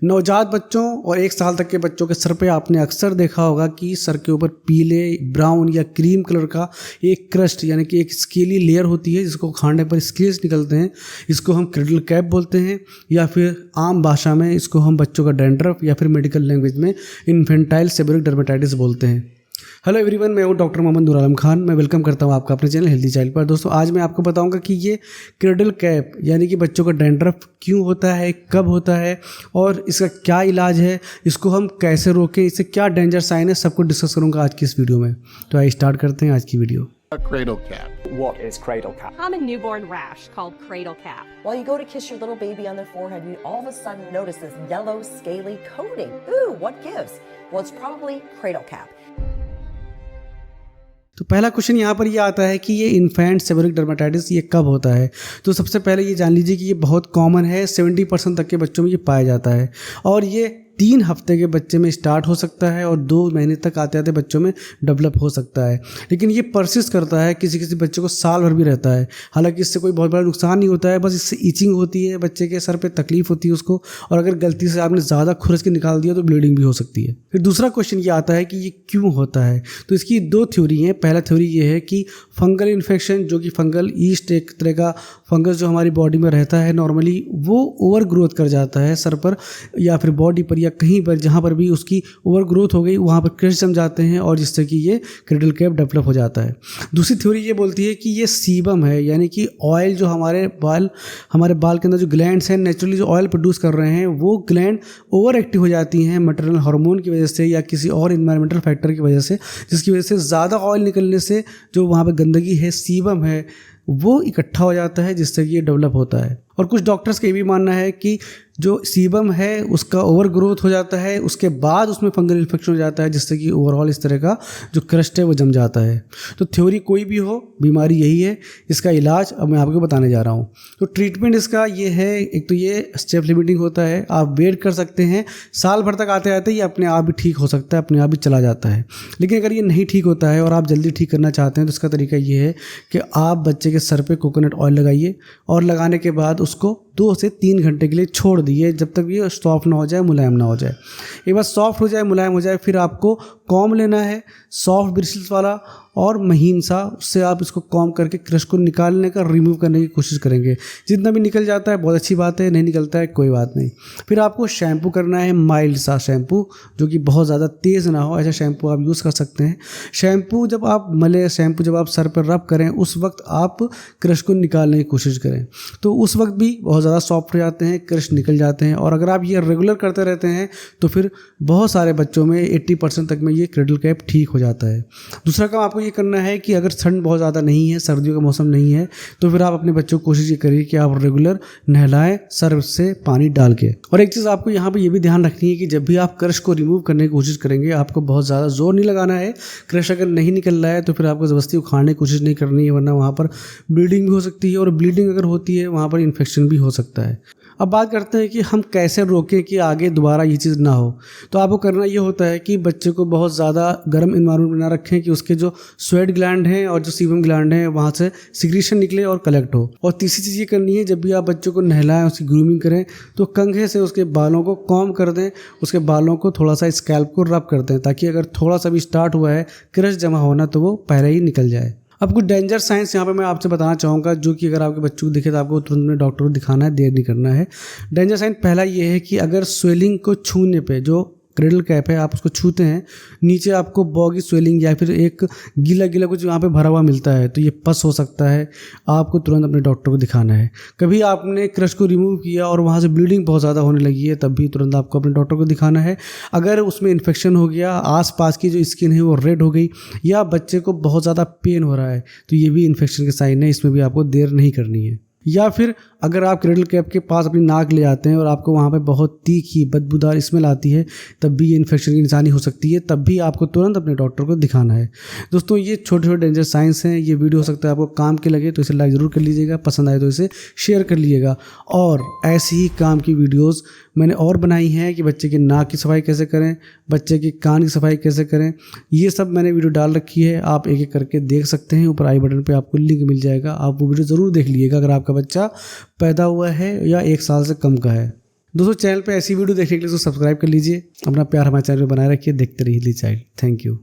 नवजात बच्चों और 1 साल तक के बच्चों के सर पे आपने अक्सर देखा होगा कि सर के ऊपर पीले, ब्राउन या क्रीम कलर का एक क्रस्ट यानी कि एक स्केली लेयर होती है जिसको खाने पर स्केल्स निकलते हैं। इसको हम क्रेडल कैप बोलते हैं या फिर आम भाषा में इसको हम बच्चों का डैंड्रफ या फिर मेडिकल लैंग्वेज में इन्फेंटाइल सेबोरिक डर्मेटाइटिस बोलते हैं। हेलो एवरीवन, मैं हूं डॉक्टर मोहम्मद नूर आलम खान। मैं वेलकम करता हूं आपका अपने चैनल हेल्दी चाइल्ड पर। दोस्तों, आज मैं आपको बताऊंगा कि ये क्रेडल कैप यानी कि बच्चों का डैंड्रफ क्यों होता है, कब होता है और इसका क्या इलाज है, इसको हम कैसे रोकें, इससे क्या डेंजर साइन है, सब कुछ डिस्कस करूंगा आज की इस वीडियो में। तो आइए स्टार्ट करते हैं आज की video. A cradle cap. What is cradle cap? Common newborn rash called cradle cap. While you go to kiss your little baby on their forehead, you all of a sudden notice this yellow, scaly coating. Ooh, what gives? Well, it's probably cradle cap. तो पहला question यहाँ पर ये आता है कि ये infant seborrheic dermatitis ये कब होता है। तो सबसे पहले ये जान लीजिए कि ये बहुत कॉमन है, 70% तक के बच्चों में ये पाया जाता है और ये 3 हफ्ते के बच्चे में स्टार्ट हो सकता है और 2 महीने तक आते आते बच्चों में डेवलप हो सकता है। लेकिन ये परसिस्ट करता है, किसी किसी बच्चे को साल भर भी रहता है। हालांकि इससे कोई बहुत बड़ा नुकसान नहीं होता है, बस इससे ईचिंग होती है, बच्चे के सर पे तकलीफ होती है उसको, और अगर गलती से आपने ज़्यादा खुरस के निकाल दिया तो ब्लीडिंग भी हो सकती है। फिर दूसरा क्वेश्चन ये आता है कि ये क्यों होता है। तो इसकी 2 थ्योरी हैं। पहला थ्योरी ये है कि फंगल इन्फेक्शन, जो कि फंगल ईस्ट एक तरह का फंगस जो हमारी बॉडी में रहता है नॉर्मली, वो ओवर ग्रोथ कर जाता है सर पर या फिर बॉडी पर या कहीं पर जहाँ पर भी उसकी ओवर ग्रोथ हो गई वहाँ पर क्रस्ट जम जाते हैं और जिससे कि ये क्रेडल कैप डेवलप हो जाता है। दूसरी थ्योरी ये बोलती है कि ये सीबम है, यानी कि ऑयल जो हमारे बाल के अंदर जो ग्लैंड्स हैं नेचुरली जो ऑयल प्रोड्यूस कर रहे हैं वो ग्लैंड ओवर एक्टिव हो जाती हैं मैटरनल हार्मोन की वजह से या किसी और इन्वायरमेंटल फैक्टर की वजह से, जिसकी वजह से ज़्यादा ऑयल निकलने से जो वहाँ पर गंदगी है, सीबम है, वो इकट्ठा हो जाता है जिससे कि ये डेवलप होता है। और कुछ डॉक्टर्स का ये भी मानना है कि जो सीबम है उसका ओवर ग्रोथ हो जाता है, उसके बाद उसमें फंगल इन्फेक्शन हो जाता है जिससे कि ओवरऑल इस तरह का जो क्रस्ट है वो जम जाता है। तो थ्योरी कोई भी हो, बीमारी यही है। इसका इलाज अब मैं आपको बताने जा रहा हूँ। तो ट्रीटमेंट इसका ये है, एक तो ये स्टेप लिमिटिंग होता है, आप वेट कर सकते हैं, साल भर तक आते आते ये अपने आप भी ठीक हो सकता है, अपने आप भी चला जाता है। लेकिन अगर ये नहीं ठीक होता है और आप जल्दी ठीक करना चाहते हैं तो इसका तरीका ये है कि आप बच्चे के सर पर कोकोनट ऑयल लगाइए और लगाने के बाद उसको 2 से 3 घंटे के लिए छोड़ दिए, जब तक ये सॉफ्ट ना हो जाए, मुलायम ना हो जाए। एक बार सॉफ्ट हो जाए, मुलायम हो जाए, फिर आपको कॉम लेना है, सॉफ्ट ब्रिसल्स वाला और महीन सा, उससे आप इसको कॉम करके क्रस्ट को निकालने का, रिमूव करने की कोशिश करेंगे। जितना भी निकल जाता है बहुत अच्छी बात है, नहीं निकलता है कोई बात नहीं। फिर आपको शैम्पू करना है, माइल्ड सा शैम्पू जो कि बहुत ज़्यादा तेज़ ना हो, ऐसा शैम्पू आप यूज़ कर सकते हैं। शैम्पू जब आप सर पर रब करें उस वक्त आप क्रस्ट को निकालने की कोशिश करें, तो उस वक्त भी बहुत ज़्यादा सॉफ्ट हो जाते हैं, क्रस्ट निकल जाते हैं। और अगर आप ये रेगुलर करते रहते हैं तो फिर बहुत सारे बच्चों में 80% तक में ये क्रेडल कैप ठीक हो जाता है। दूसरा काम आपको ये करना है कि अगर ठंड बहुत ज़्यादा नहीं है, सर्दियों का मौसम नहीं है, तो फिर आप अपने बच्चों को कोशिश ये करिए कि आप रेगुलर नहलाएं सर से पानी डाल के। और एक चीज़ आपको यहाँ पे ये भी ध्यान रखनी है कि जब भी आप क्रश को रिमूव करने की कोशिश करेंगे आपको बहुत ज़्यादा जोर नहीं लगाना है। क्रश अगर नहीं निकल रहा है तो फिर आपको ज़बरदस्ती उखाड़ने की कोशिश नहीं करनी है, वरना वहाँ पर ब्लीडिंग भी हो सकती है और ब्लीडिंग अगर होती है वहाँ पर इन्फेक्शन भी हो सकता है। अब बात करते हैं कि हम कैसे रोकें कि आगे दोबारा ये चीज़ ना हो। तो आपको करना ये होता है कि बच्चे को बहुत ज़्यादा गर्म इन्वायरमेंट में ना रखें कि उसके जो स्वेट ग्लैंड हैं और जो सीबम ग्लैंड हैं वहाँ से सिक्रीशन निकले और कलेक्ट हो। और तीसरी चीज़ ये करनी है, जब भी आप बच्चों को नहलाएं, उसकी ग्रूमिंग करें तो कंघे से उसके बालों को कॉम कर दें, उसके बालों को थोड़ा सा स्कैल्प को रब कर दें, ताकि अगर थोड़ा सा भी स्टार्ट हुआ है क्रश जमा होना तो वो पहले ही निकल जाए। अब कुछ डेंजर साइंस यहाँ पे मैं आपसे बताना चाहूँगा, जो कि अगर आपके बच्चों को दिखे तो आपको तुरंत में डॉक्टर को दिखाना है, देर नहीं करना है। डेंजर साइंस पहला ये है कि अगर स्वेलिंग को छूने पे, जो क्रेडल कैप है आप उसको छूते हैं, नीचे आपको बॉगी स्वेलिंग या फिर एक गीला कुछ वहाँ पे भरा हुआ मिलता है, तो ये पस हो सकता है, आपको तुरंत अपने डॉक्टर को दिखाना है। कभी आपने क्रस्ट को रिमूव किया और वहाँ से ब्लीडिंग बहुत ज़्यादा होने लगी है, तब भी तुरंत आपको अपने डॉक्टर को दिखाना है। अगर उसमें इन्फेक्शन हो गया, आसपास की जो स्किन है वो रेड हो गई या बच्चे को बहुत ज़्यादा पेन हो रहा है, तो ये भी इन्फेक्शन के साइन है, इसमें भी आपको देर नहीं करनी है। या फिर अगर आप क्रेडल कैप के पास अपनी नाक ले जाते हैं और आपको वहाँ पे बहुत तीखी बदबूदार स्मेल आती है, तब भी ये इन्फेक्शन की निशानी हो सकती है, तब भी आपको तुरंत अपने डॉक्टर को दिखाना है। दोस्तों, ये छोटे छोटे डेंजर साइंस हैं। ये वीडियो हो सकता है आपको काम के लगे तो इसे लाइक ज़रूर कर लीजिएगा, पसंद आए तो इसे शेयर कर लीजिएगा। और ऐसी ही काम की वीडियोज़ मैंने और बनाई हैं कि बच्चे की नाक की सफाई कैसे करें, बच्चे की कान की सफाई कैसे करें, ये सब मैंने वीडियो डाल रखी है, आप एक एक करके देख सकते हैं। ऊपर आई बटन पे आपको लिंक मिल जाएगा, आप वो वीडियो ज़रूर देख लीजिएगा अगर आपका बच्चा पैदा हुआ है या 1 साल से कम का है। दोस्तों चैनल पे ऐसी वीडियो देखने के लिए तो सब्सक्राइब कर लीजिए। अपना प्यार हमारे चैनल पे बनाए रखिए। देखते रहिए हिली चाइल्ड। Thank you.